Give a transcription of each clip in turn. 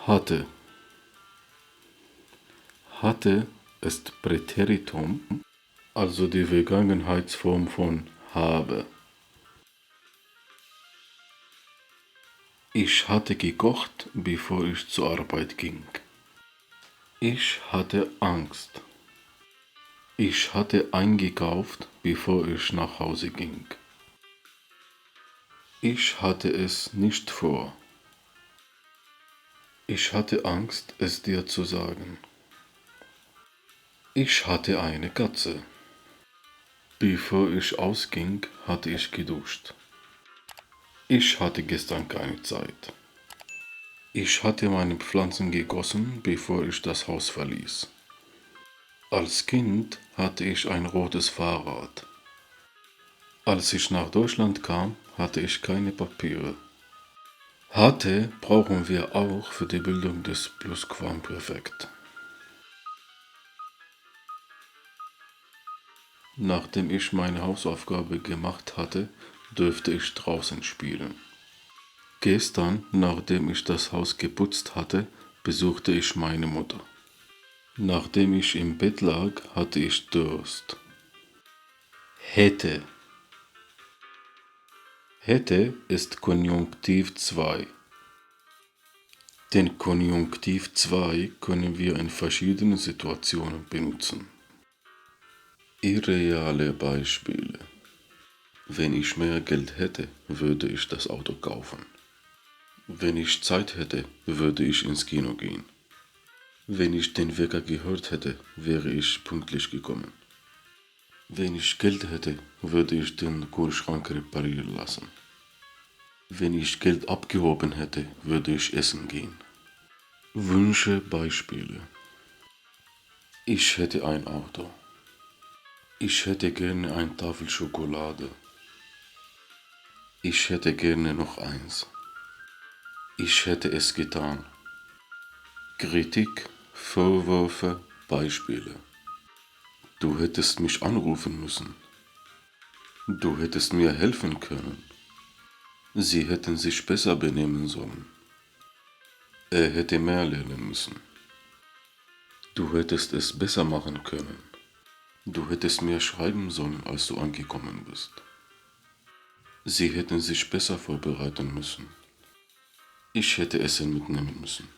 Hatte. Hatte ist Präteritum, also die Vergangenheitsform von habe. Ich hatte gekocht, bevor ich zur Arbeit ging. Ich hatte Angst. Ich hatte eingekauft, bevor ich nach Hause ging. Ich hatte es nicht vor. Ich hatte Angst, es dir zu sagen. Ich hatte eine Katze. Bevor ich ausging, hatte ich geduscht. Ich hatte gestern keine Zeit. Ich hatte meine Pflanzen gegossen, bevor ich das Haus verließ. Als Kind hatte ich ein rotes Fahrrad. Als ich nach Deutschland kam, hatte ich keine Papiere. Hatte brauchen wir auch für die Bildung des Plusquamperfekt. Nachdem ich meine Hausaufgabe gemacht hatte, durfte ich draußen spielen. Gestern, nachdem ich das Haus geputzt hatte, besuchte ich meine Mutter. Nachdem ich im Bett lag, hatte ich Durst. Hätte. Hätte ist Konjunktiv 2. Den Konjunktiv 2 können wir in verschiedenen Situationen benutzen. Irreale Beispiele. Wenn ich mehr Geld hätte, würde ich das Auto kaufen. Wenn ich Zeit hätte, würde ich ins Kino gehen. Wenn ich den Wecker gehört hätte, wäre ich pünktlich gekommen. Wenn ich Geld hätte, würde ich den Kühlschrank reparieren lassen. Wenn ich Geld abgehoben hätte, würde ich essen gehen. Wünsche, Beispiele. Ich hätte ein Auto. Ich hätte gerne eine Tafel Schokolade. Ich hätte gerne noch eins. Ich hätte es getan. Kritik, Vorwürfe, Beispiele. Du hättest mich anrufen müssen. Du hättest mir helfen können. Sie hätten sich besser benehmen sollen. Er hätte mehr lernen müssen. Du hättest es besser machen können. Du hättest mehr schreiben sollen, als du angekommen bist. Sie hätten sich besser vorbereiten müssen. Ich hätte Essen mitnehmen müssen.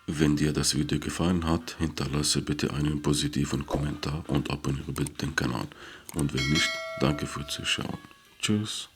Wenn dir das Video gefallen hat, hinterlasse bitte einen positiven Kommentar und abonniere bitte den Kanal. Und wenn nicht, danke fürs Zuschauen. Tschüss.